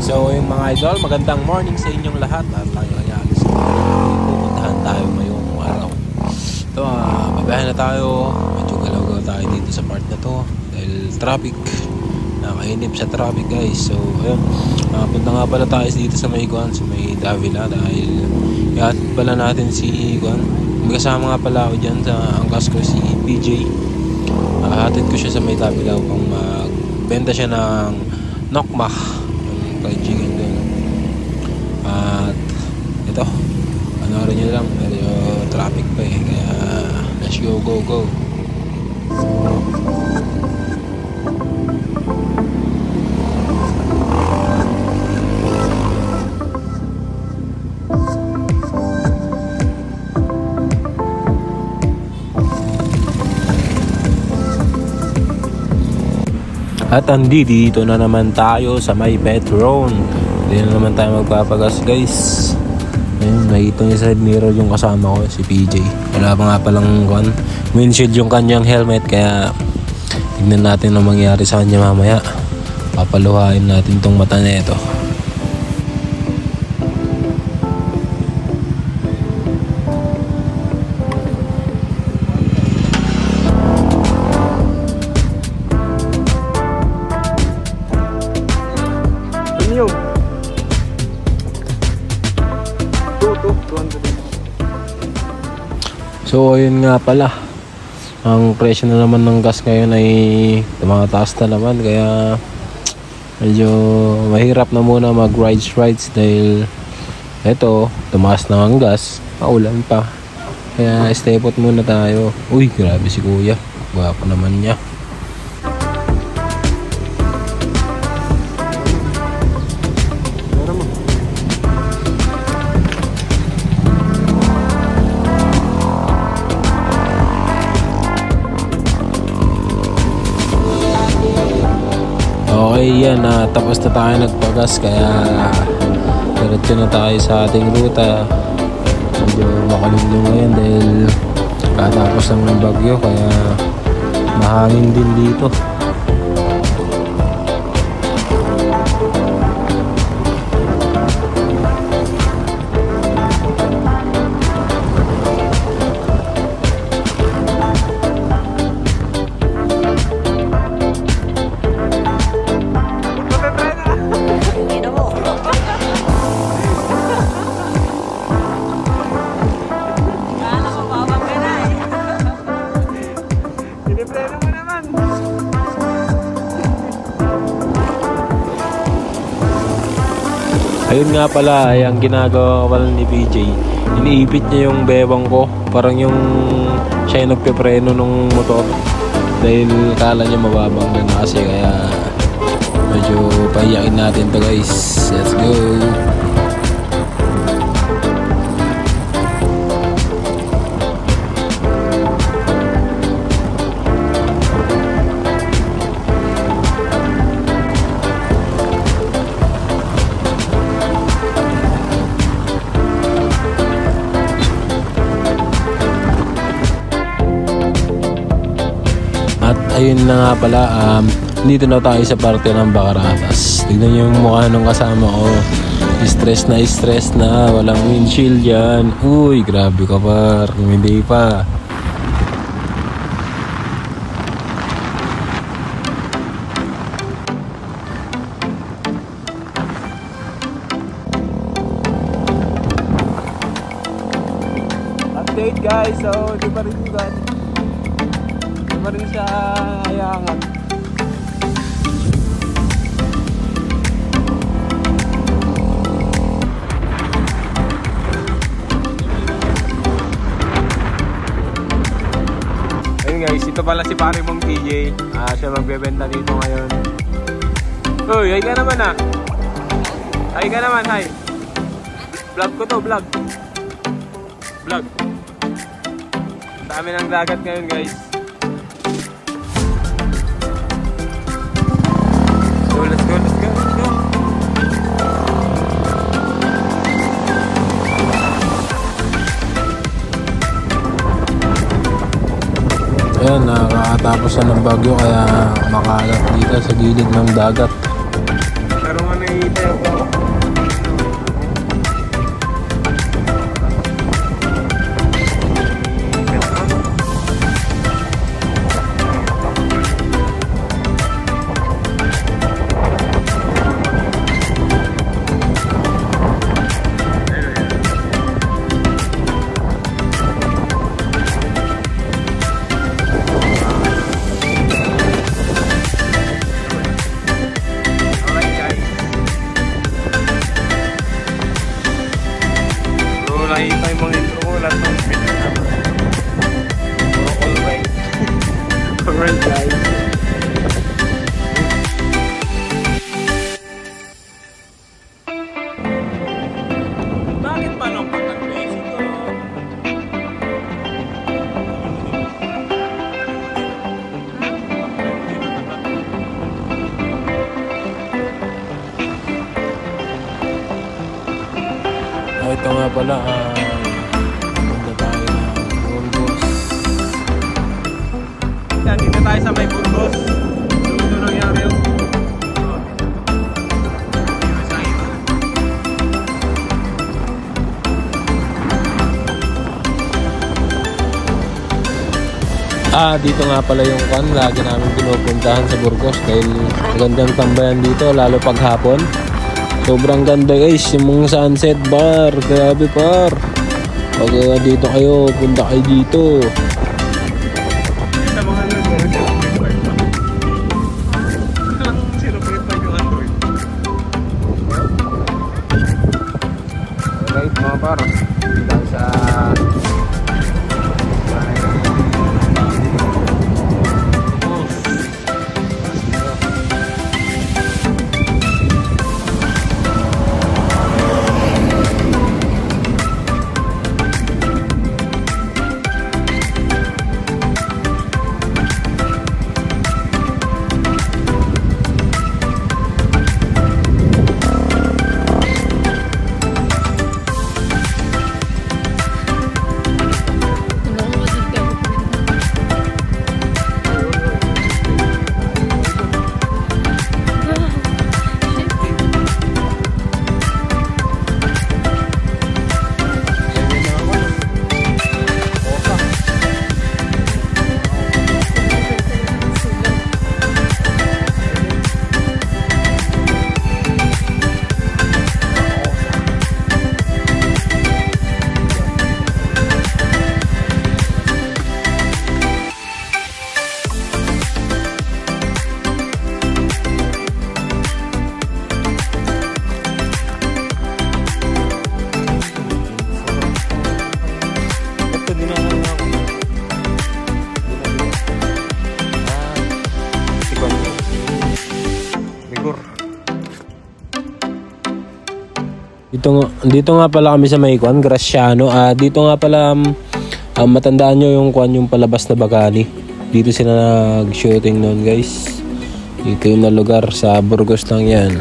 So yung mga idol, magandang morning sa inyong lahat. At tayo ay alis. Pupuntahan tayo ngayong araw. Ito, babahan na tayo. Medyo galaw-galaw tayo dito sa part na to dahil traffic. Nakainip sa traffic guys. So ayun, punta nga pala tayo dito sa may Guan, sa may Davila. Dahil ihatid pala natin si Guan. May kasama nga pala ako dyan sa angkas ko, si PJ. Hatid ko siya sa may Davila upang magbenta siya ng nokmak, yung fried chicken doon. At ito, panoorin nyo lang, medyo traffic pa eh, kaya let's go, go, go. At dito na naman tayo sa may Petron. Dito na naman tayo magpapagas guys. Ayun, nakita niyo sa side mirror yung kasama ko, si PJ. Wala pa nga palang windshield yung kanyang helmet. Kaya tignan natin ang mangyari sa kanya mamaya. Papaluhain natin tong mata na ito. So ayun nga pala, ang presyo na naman ng gas ngayon ay tumataas na naman, kaya medyo mahirap na muna mag rides dahil eto, tumaas na ang gas, paulan pa, kaya stay put muna tayo. Uy, grabe si kuya, gwapo naman niya. Okay, yan, tapos na tayo nagpagas, kaya diretso na tayo sa ating ruta. Medyo makalindong ngayon dahil katapos ng bagyo, kaya mahangin din dito. Ayun nga pala, ay ang ginagawa pala ni PJ, iniipit niya yung bewang ko, parang yung siya yung nagpepreno ng motor dahil kala niya mababang na kasi, kaya medyo pahiyakin natin to guys. Let's go. Ayun na nga pala, dito na tayo sa parte ng Bacaratas. Tignan nyo yung mukha ng kasama ko. Stress na, walang windshield yan. Uy, grabe ka par, hindi pa. Update guys, so di pa rin yung pa rin siya hayangan. Ayun guys, ito pala si pare mong TJ. Siya magbebenta dito ngayon. Uy, hi ka naman ah. Hi ka naman, hi. Vlog ko to, vlog. Dami ng dagat ngayon guys. Let's go. Ayan, nakakatapos na ng bagyo, kaya makalat dito sa gilid ng dagat. Pero nga nakikita yung ito nga pala, punta tayo ng Burgos. Dito tayo sa may Burgos. Ito nangyari yun. Dito nga pala yung kan, lagi namin pinupuntahan sa Burgos dahil magandang tambayan dito, lalo pag hapon. Sobrang ganda guys, yung mga sunset bar, grabe par. Pag dito kayo, punta kayo dito. Sa mga lang 0.5 yung Android. Alright mga par, dito sa dito nga pala kami sa may kwan, Graciano. Dito nga pala matandaan nyo yung kwan, yung palabas na Bakani. Dito sila nag-shooting noon guys. Dito yung na lugar sa Burgos lang yan.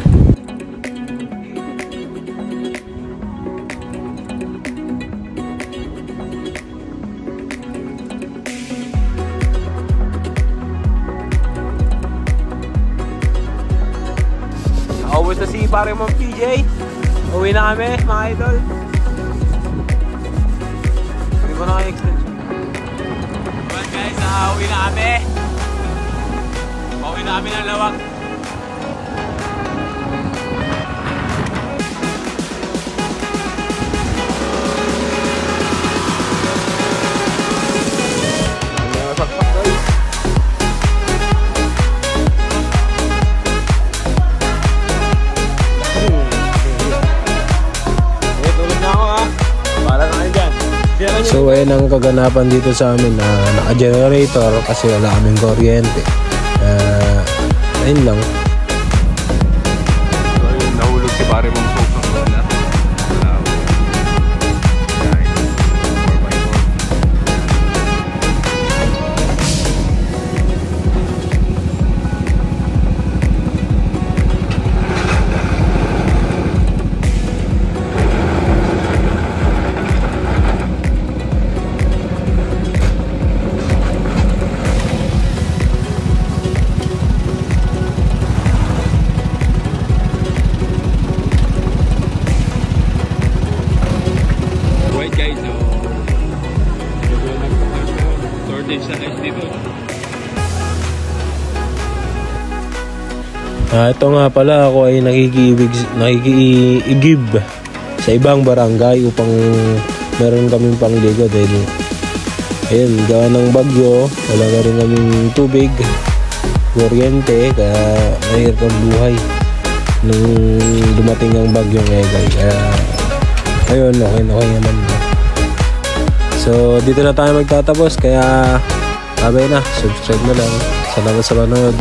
Always na si pare mong PJ. Uwi na kami, mga idol. Hindi ko na kayo extension. Well guys, uwi na kami. Uwi na kami ng Lawag. So ayun ang kaganapan dito sa amin na naka-generator kasi wala kaming kuryente. Ayun lang. So ayun, nahulog si pare mong sofa ko na. Guys, so shortage sa guys dito. Ito nga pala, ako ay nakikiigib sa ibang barangay upang meron kaming pangligo dahil ayun, gawa ng bagyo, wala na rin kaming tubig, kuryente, kaya mahirap ang buhay nung dumating ang bagyo ngayon. Kaya ayun, okay naman. So dito na tayo magtatapos, kaya sabay na, subscribe na lang. Salamat sa panood.